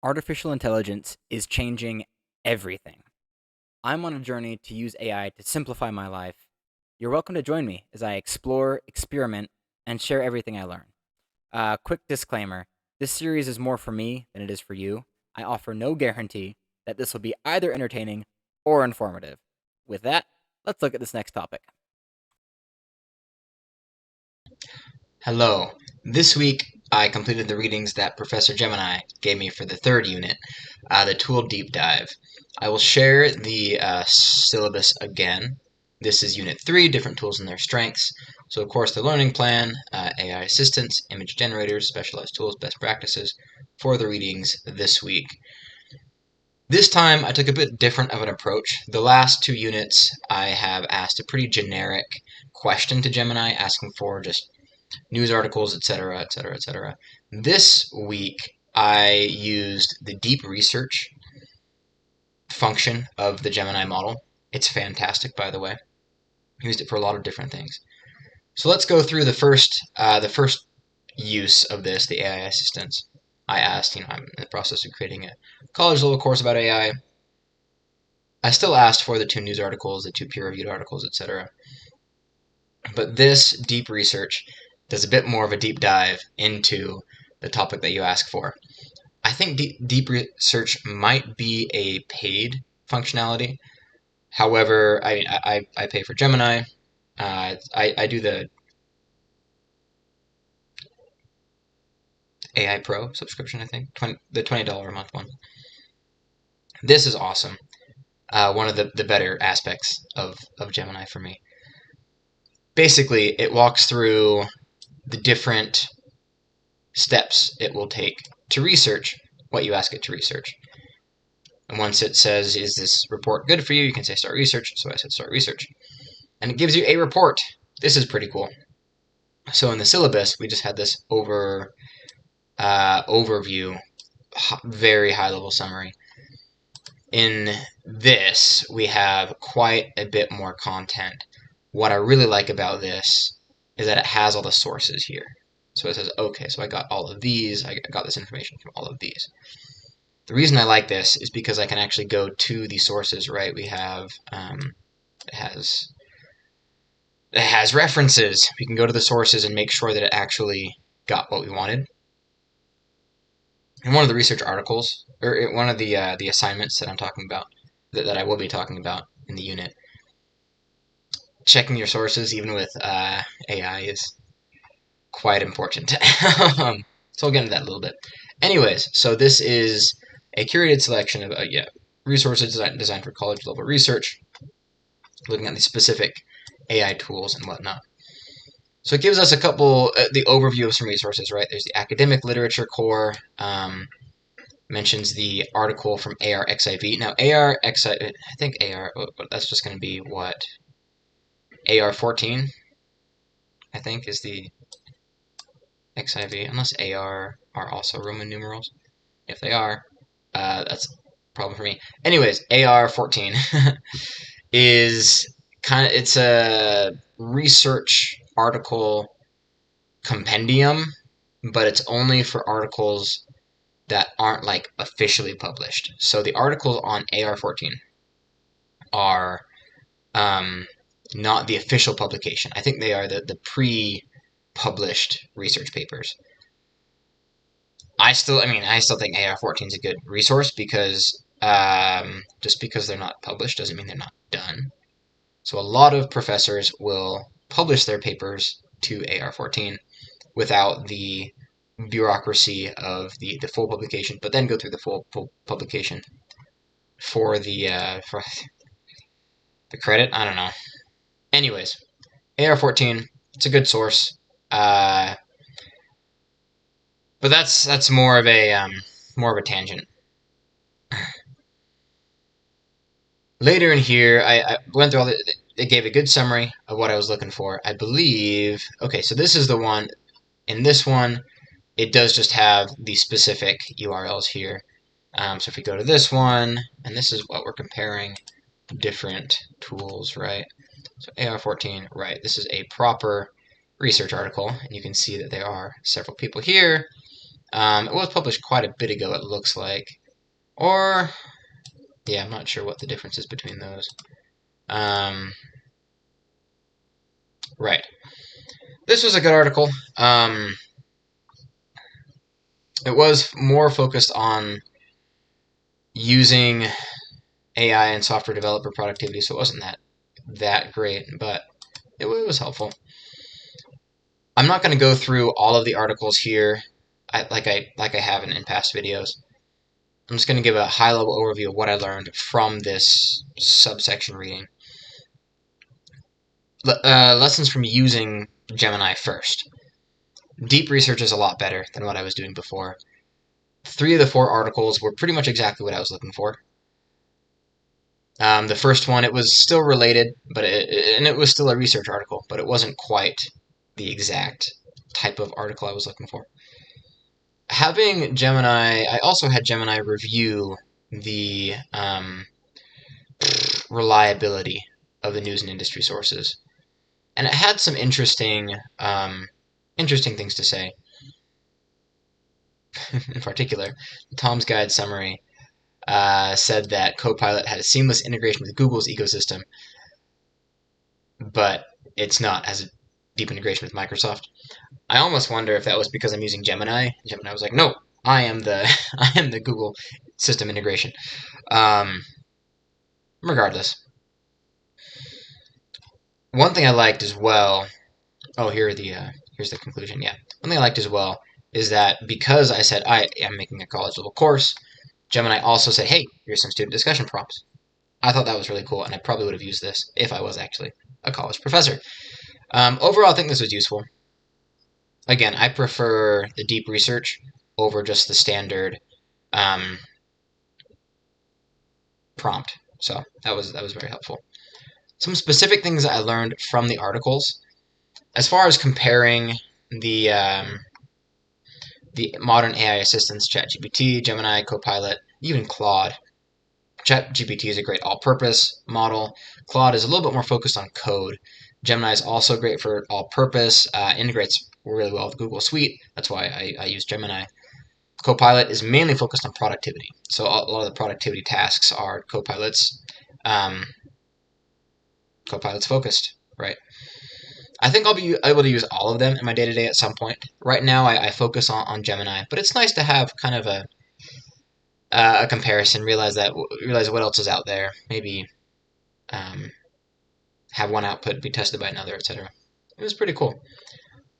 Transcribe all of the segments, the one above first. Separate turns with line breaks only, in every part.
Artificial intelligence is changing everything. I'm on a journey to use AI to simplify my life. You're welcome to join me as I explore, experiment, and share everything I learn. Quick disclaimer, this series is more for me than it is for you. I offer no guarantee that this will be either entertaining or informative. With that, let's look at this next topic.
Hello. This week I completed the readings that Professor Gemini gave me for the third unit, the tool deep dive. I will share the syllabus again. This is Unit 3, different tools and their strengths. So of course the learning plan, AI assistants, image generators, specialized tools, best practices for the readings this week. This time I took a bit different of an approach. The last two units I have asked a pretty generic question to Gemini, asking for just news articles, etc., etc., etc. This week, I used the deep research function of the Gemini model. It's fantastic, by the way. I used it for a lot of different things. So let's go through the first use of this, the AI assistance. I asked, I'm in the process of creating a college level course about AI. I still asked for the two news articles, the two peer-reviewed articles, etc. But this deep research does a bit more of a deep dive into the topic that you ask for. I think deep research might be a paid functionality. However, I pay for Gemini. I do the AI Pro subscription, I think, the $20 a month one. This is awesome. One of the better aspects of Gemini for me. Basically, it walks through the different steps it will take to research what you ask it to research. And once it says, is this report good for you, you can say start research. So I said start research. And it gives you a report. This is pretty cool. So in the syllabus, we just had this overview, very high level summary. In this, we have quite a bit more content. What I really like about this is that it has all the sources here. So it says, okay, so I got all of these, I got this information from all of these. The reason I like this is because I can actually go to the sources, right? We have, it has references. We can go to the sources and make sure that it actually got what we wanted. And one of the research articles, or one of the assignments that I'm talking about, that I will be talking about in the unit, checking your sources, even with AI, is quite important. So I'll get into that a little bit. Anyways, so this is a curated selection of resources designed for college level research, looking at the specific AI tools and whatnot. So it gives us a couple, the overview of some resources, right? There's the academic literature core, mentions the article from ARXIV. Now, ARXIV, I think AR, that's just going to be what? AR14, I think, is the XIV, unless AR are also Roman numerals. If they are, that's a problem for me. Anyways, AR14 is it's a research article compendium, but it's only for articles that aren't like officially published. So the articles on AR14 are not the official publication. I think they are the pre-published research papers. I still think AR14 is a good resource because just because they're not published doesn't mean they're not done. So a lot of professors will publish their papers to AR14 without the bureaucracy of the full publication, but then go through the full publication for the credit. I don't know. Anyways, AR14, it's a good source, but that's more of a tangent. Later in here, I went through all the. It gave a good summary of what I was looking for. I believe. Okay, so this is the one. In this one, it does just have the specific URLs here. So if we go to this one, and this is what we're comparing different tools, right? So AR14, right? This is a proper research article, and you can see that there are several people here It was published quite a bit ago, it looks like. Or, yeah, I'm not sure what the difference is between those. Right. This was a good article. It was more focused on using AI and software developer productivity, so it wasn't that great, but it was helpful. I'm not going to go through all of the articles here, like I have in past videos. I'm just going to give a high-level overview of what I learned from this subsection reading. Lessons from using Gemini first. Deep research is a lot better than what I was doing before. 3 of the 4 articles were pretty much exactly what I was looking for. The first one, it was still related, and it was still a research article, but it wasn't quite the exact type of article I was looking for. Having Gemini, I also had Gemini review the reliability of the news and industry sources, and it had some interesting things to say. In particular, Tom's Guide summary said that Copilot had a seamless integration with Google's ecosystem, but it's not, has a deep integration with Microsoft. I almost wonder if that was because I'm using Gemini. Gemini was like, no, I am the I am the Google system integration. Regardless, one thing I liked as well. Oh, here's the conclusion. Yeah, one thing I liked as well is that because I said I am making a college level course, Gemini also said, hey, here's some student discussion prompts. I thought that was really cool, and I probably would have used this if I was actually a college professor. Overall, I think this was useful. Again, I prefer the deep research over just the standard prompt. So that was very helpful. Some specific things that I learned from the articles, as far as comparing the modern AI assistants, ChatGPT, Gemini, Copilot, even Claude. ChatGPT is a great all-purpose model. Claude is a little bit more focused on code. Gemini is also great for all-purpose, integrates really well with Google Suite. That's why I use Gemini. Copilot is mainly focused on productivity. So a lot of the productivity tasks are Copilot's focused, right? I think I'll be able to use all of them in my day-to-day at some point. Right now, I focus on Gemini, but it's nice to have kind of a comparison, realize what else is out there, maybe have one output be tested by another, etc. It was pretty cool.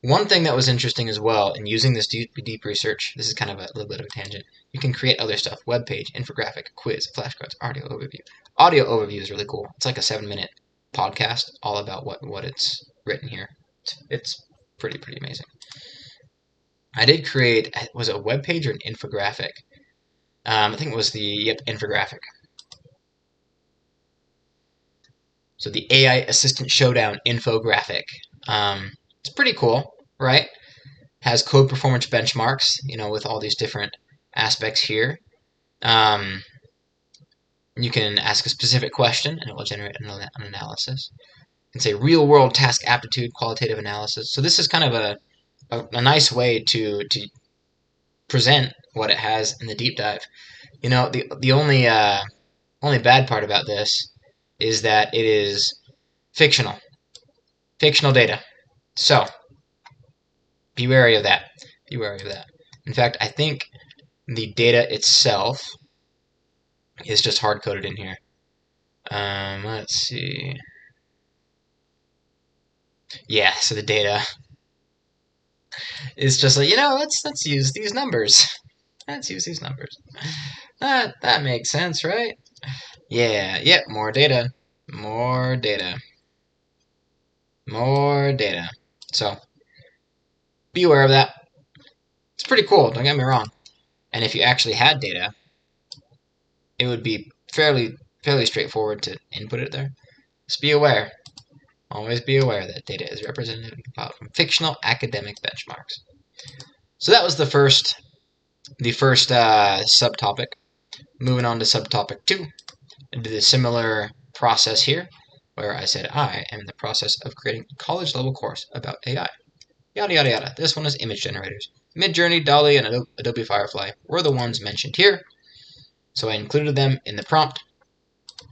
One thing that was interesting as well in using this deep research, this is kind of a little bit of a tangent, you can create other stuff, web page, infographic, quiz, flashcards, audio overview. Audio overview is really cool. It's like a 7-minute podcast all about what it's written here. It's pretty amazing. I did create, was it a web page or an infographic? I think it was the infographic. So the AI Assistant Showdown infographic. It's pretty cool, right? Has code performance benchmarks, with all these different aspects here. You can ask a specific question, and it will generate an analysis. You can say real-world task aptitude qualitative analysis. So this is kind of a nice way to present what it has in the deep dive. The only bad part about this is that it is fictional data. So be wary of that. Be wary of that. In fact, I think the data itself is just hard-coded in here. Let's see. Yeah, so the data is just like, let's use these numbers. Let's use these numbers. That makes sense, right? Yeah, yep, more data. More data. More data. So, be aware of that. It's pretty cool, don't get me wrong. And if you actually had data, it would be fairly straightforward to input it there. Just be aware. Always be aware that data is representative and compiled from fictional academic benchmarks. So that was the first subtopic. Moving on to subtopic 2. I did a similar process here, where I said I am in the process of creating a college-level course about AI. Yada, yada, yada. This one is image generators. Midjourney, DALL-E, and Adobe Firefly were the ones mentioned here, so I included them in the prompt,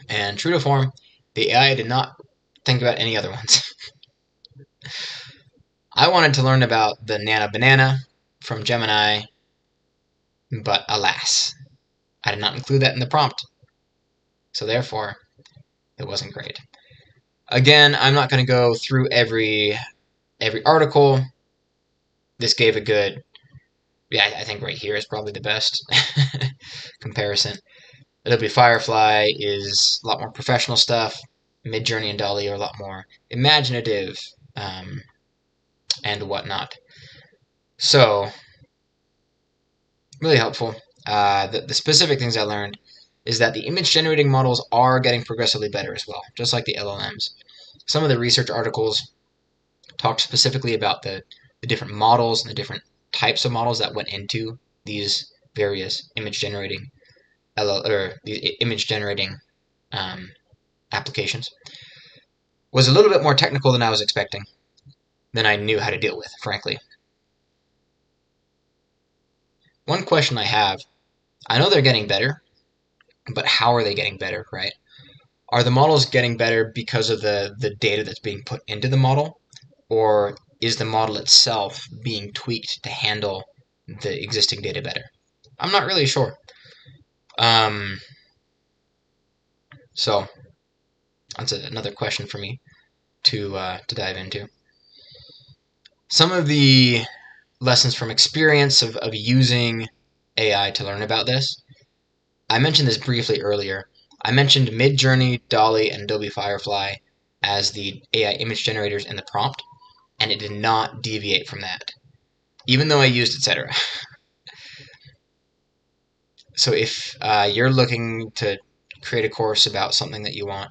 and true to form, the AI did not think about any other ones. I wanted to learn about the Nana Banana from Gemini, but alas, I did not include that in the prompt, so therefore, it wasn't great. Again, I'm not going to go through every article. This gave a good, yeah, I think right here is probably the best comparison. Adobe Firefly is a lot more professional stuff. Midjourney and DALL-E are a lot more imaginative and whatnot. So, really helpful. The specific things I learned is that the image generating models are getting progressively better as well, just like the LLMs. Some of the research articles talked specifically about the different models and the different types of models that went into these various image generating applications. Was a little bit more technical than I was expecting, than I knew how to deal with, frankly. One question I have, I know they're getting better, but how are they getting better, right? Are the models getting better because of the data that's being put into the model? Or is the model itself being tweaked to handle the existing data better? I'm not really sure. So that's another question for me to dive into. Some of the lessons from experience of using AI to learn about this. I mentioned this briefly earlier. I mentioned Midjourney, DALL-E, and Adobe Firefly as the AI image generators in the prompt, and it did not deviate from that, even though I used etc. So if you're looking to create a course about something that you want,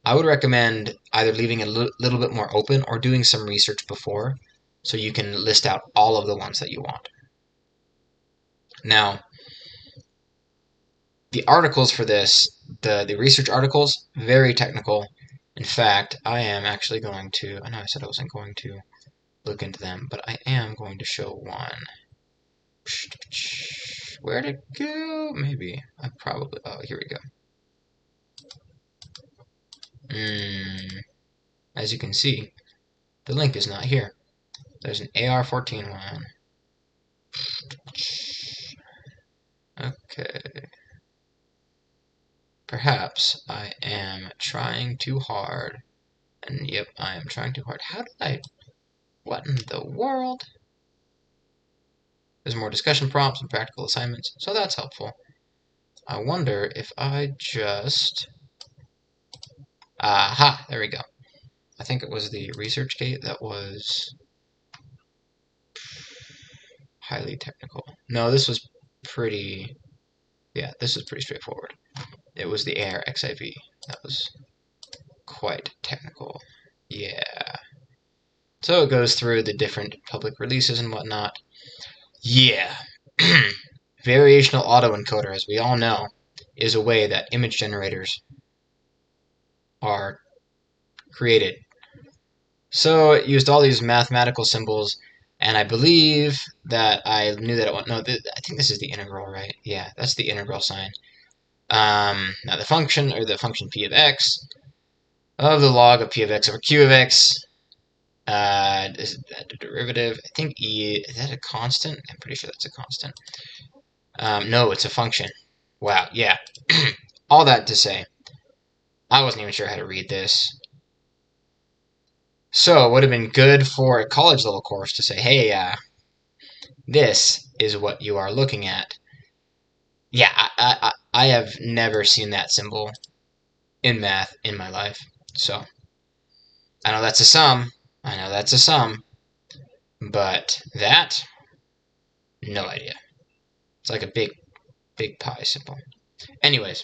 I would recommend either leaving it a little bit more open or doing some research before so you can list out all of the ones that you want. Now, the articles for this, the research articles, very technical. In fact, I am actually going to, I know I said I wasn't going to look into them, but I am going to show one. Where'd it go? Maybe. Oh, here we go. As you can see, the link is not here. There's an AR-14 one. Okay. Perhaps I am trying too hard. And yep, I am trying too hard. What in the world? There's more discussion prompts and practical assignments, so that's helpful. I wonder if I just... Aha, there we go. I think it was the ResearchGate that was highly technical. No, this was pretty... Yeah, this was pretty straightforward. It was the AR XIV. That was quite technical. Yeah. So it goes through the different public releases and whatnot. Yeah. Variational autoencoder, as we all know, is a way that image generators are created. So it used all these mathematical symbols, and I believe that I knew that it went... No, I think this is the integral, right? Yeah, that's the integral sign. Now the function p of x of the log of p of x over q of x. Is that a derivative? I think e... Is that a constant? I'm pretty sure that's a constant. No, it's a function. Wow, yeah. All that to say, I wasn't even sure how to read this. So it would have been good for a college level course to say, hey, this is what you are looking at. Yeah, I have never seen that symbol in math in my life. So I know that's a sum. I know that's a sum. But that, no idea. It's like a big pi symbol. Anyways,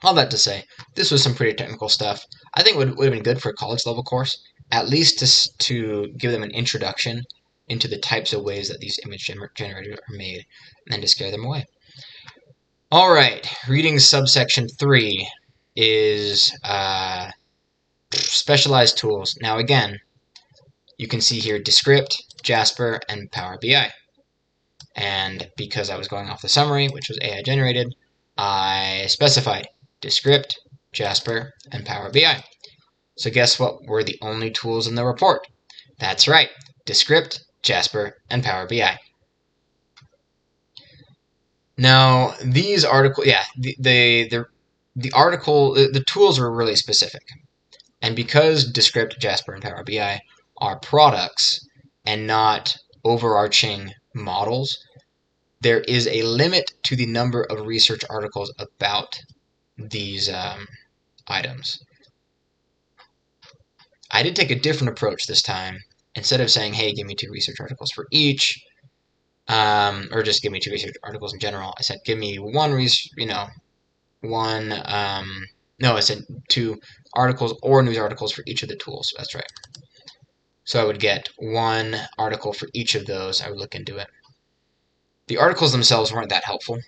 all that to say, this was some pretty technical stuff. I think it would have been good for a college level course, at least to give them an introduction into the types of ways that these image generators are made, and then to scare them away. Alright, reading subsection 3 is specialized tools. Now again, you can see here Descript, Jasper, and Power BI. And because I was going off the summary, which was AI generated, I specified Descript, Jasper, and Power BI. So guess what were the only tools in the report? That's right, Descript, Jasper, and Power BI. Now, these articles, yeah, the tools were really specific. And because Descript, Jasper, and Power BI are products and not overarching models, there is a limit to the number of research articles about these items. I did take a different approach this time. Instead of saying, hey, give me 2 research articles for each, or just give me 2 research articles in general, I said, give me I said 2 articles or news articles for each of the tools. That's right. So I would get 1 article for each of those. I would look into it. The articles themselves weren't that helpful.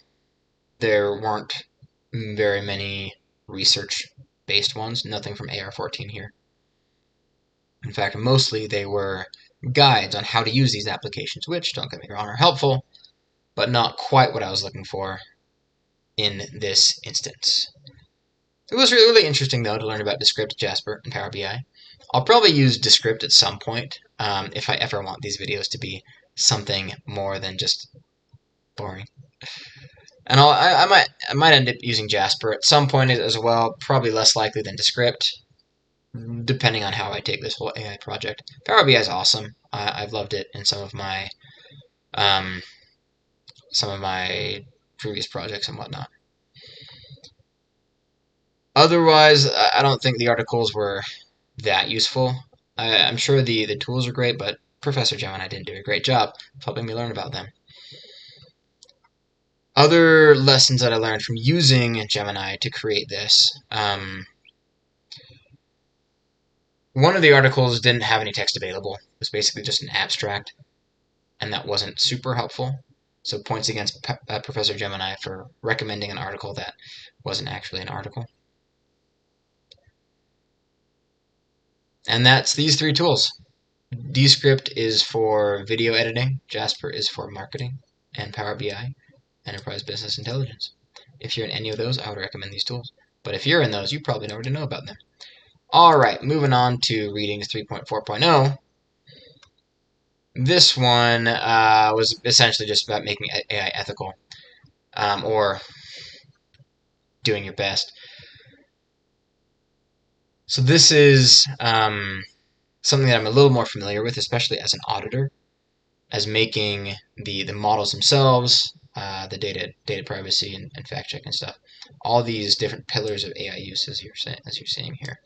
There weren't very many research-based ones. Nothing from AR14 here. In fact, mostly they were guides on how to use these applications, which, don't get me wrong, are helpful, but not quite what I was looking for in this instance. It was really interesting, though, to learn about Descript, Jasper, and Power BI. I'll probably use Descript at some point if I ever want these videos to be something more than just boring. And I might end up using Jasper at some point as well, probably less likely than Descript, depending on how I take this whole AI project. Power BI is awesome. I've loved it in some of my previous projects and whatnot. Otherwise, I don't think the articles were that useful. I'm sure the tools are great, but Professor Gemini didn't do a great job of helping me learn about them. Other lessons that I learned from using Gemini to create this. One of the articles didn't have any text available. It was basically just an abstract, and that wasn't super helpful. So points against Professor Gemini for recommending an article that wasn't actually an article. And that's these 3 tools. Descript is for video editing, Jasper is for marketing, and Power BI, Enterprise Business Intelligence. If you're in any of those, I would recommend these tools. But if you're in those, you probably already know about them. Alright, moving on to Readings 3.4.0. This one was essentially just about making AI ethical, or doing your best. So this is something that I'm a little more familiar with, especially as an auditor, as making the models themselves, the data privacy and fact check and stuff. All these different pillars of AI use, as you're seeing here,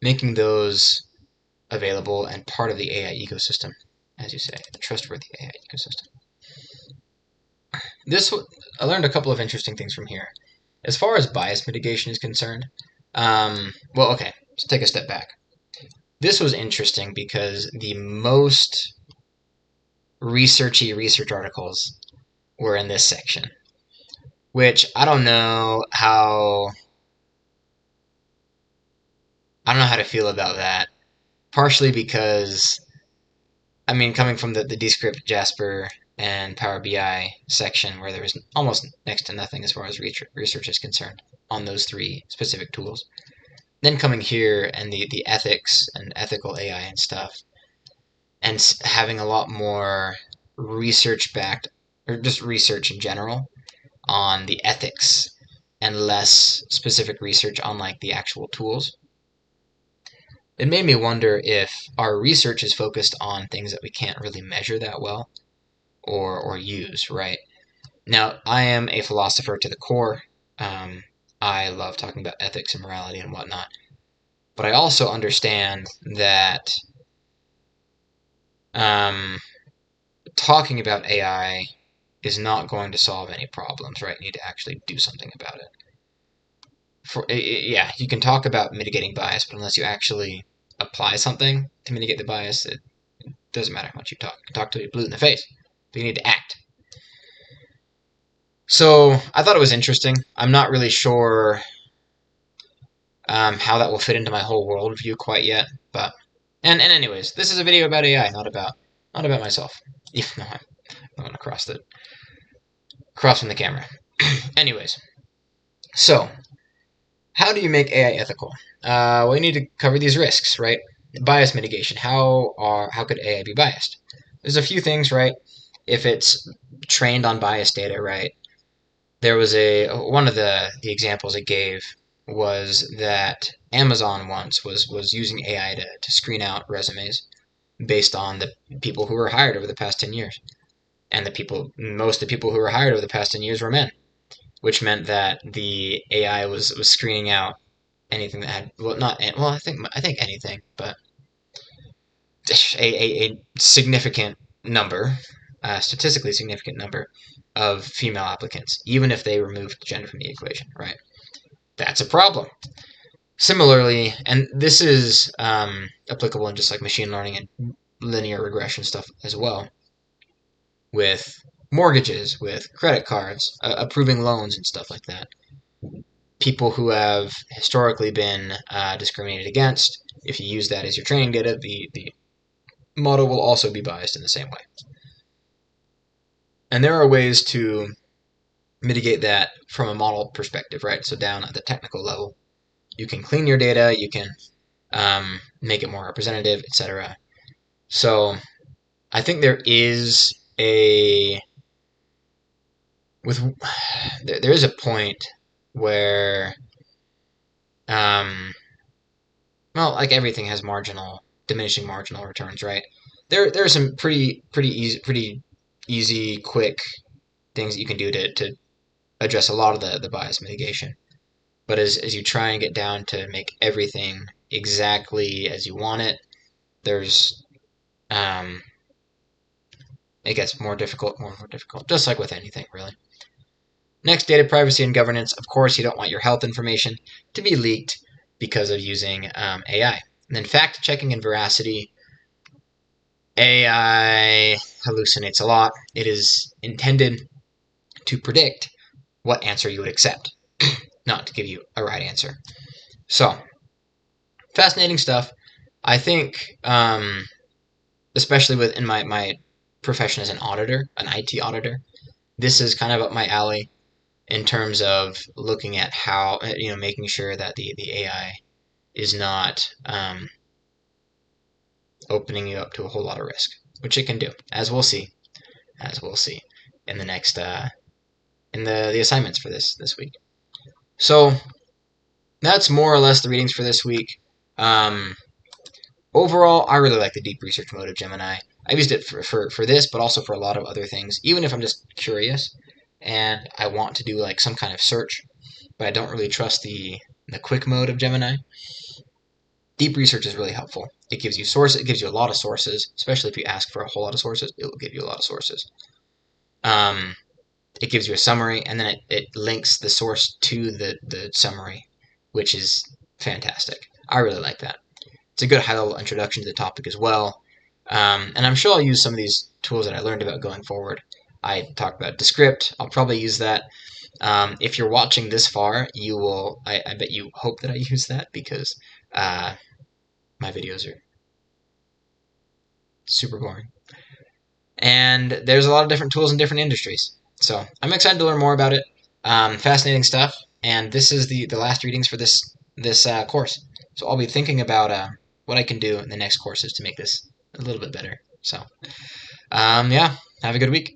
making those available and part of the AI ecosystem, as you say, the trustworthy AI ecosystem. I learned a couple of interesting things from here. As far as bias mitigation is concerned, well, okay, let's take a step back. This was interesting because the most researchy research articles were in this section, which I don't know how to feel about that. Partially because, I mean, coming from the Descript, Jasper, and Power BI section, where there was almost next to nothing as far as research is concerned on those 3 specific tools. Then coming here and the ethics and ethical AI and stuff, and having a lot more research-backed, or just research in general, on the ethics, and less specific research on like the actual tools. It made me wonder if our research is focused on things that we can't really measure that well or use, right? Now, I am a philosopher to the core. I love talking about ethics and morality and whatnot. But I also understand that talking about AI is not going to solve any problems, right? You need to actually do something about it. Yeah, you can talk about mitigating bias, but unless you actually apply something to mitigate the bias, it doesn't matter how much you talk. You can talk till you're blue in the face, but you need to act. So I thought it was interesting. I'm not really sure how that will fit into my whole worldview quite yet, but and anyways, this is a video about AI, not about myself, even though I'm I want to cross from the camera. Anyways, so how do you make AI ethical? Well, you need to cover these risks, right? Bias mitigation. How could AI be biased? There's a few things, right? If it's trained on biased data, right? There was one of the examples it gave was that Amazon once was using AI to screen out resumes based on the people who were hired over the past 10 years. And most of the people who were hired over the past 10 years were men, which meant that the AI was screening out anything that had, well, not, well, I think anything, but a significant number, statistically significant number of female applicants, even if they removed gender from the equation, right? That's a problem. Similarly, and this is applicable in just like machine learning and linear regression stuff as well, with mortgages, with credit cards, approving loans and stuff like that. People who have historically been discriminated against, if you use that as your training data, the model will also be biased in the same way. And there are ways to mitigate that from a model perspective, right? So down at the technical level, you can clean your data, you can make it more representative, etc. So I think there is there is a point where well, like everything has diminishing marginal returns, right? There are some pretty easy, quick things that you can do to address a lot of the bias mitigation. But as you try and get down to make everything exactly as you want it, there's it gets more and more difficult, just like with anything, really. Next, data privacy and governance. Of course, you don't want your health information to be leaked because of using AI. And then fact checking and veracity. AI hallucinates a lot. It is intended to predict what answer you would accept, not to give you a right answer. So, fascinating stuff. I think, especially within my profession as an auditor, an IT auditor, this is kind of up my alley in terms of looking at how, making sure that the AI is not opening you up to a whole lot of risk, which it can do, as we'll see, in the next in the assignments for this week. So that's more or less the readings for this week. Overall, I really like the deep research mode of Gemini. I've used it for this, but also for a lot of other things, even if I'm just curious and I want to do like some kind of search, but I don't really trust the quick mode of Gemini. Deep research is really helpful. It gives you sources. It gives you a lot of sources, especially if you ask for a whole lot of sources. It will give you a lot of sources. It gives you a summary, and then it links the source to the summary, which is fantastic. I really like that. It's a good high-level introduction to the topic as well. And I'm sure I'll use some of these tools that I learned about going forward. I talked about Descript. I'll probably use that. If you're watching this far, you will. I bet you hope that I use that because my videos are super boring. And there's a lot of different tools in different industries. So I'm excited to learn more about it. Fascinating stuff. And this is the last readings for this course. So I'll be thinking about what I can do in the next courses to make this a little bit better. So yeah, have a good week.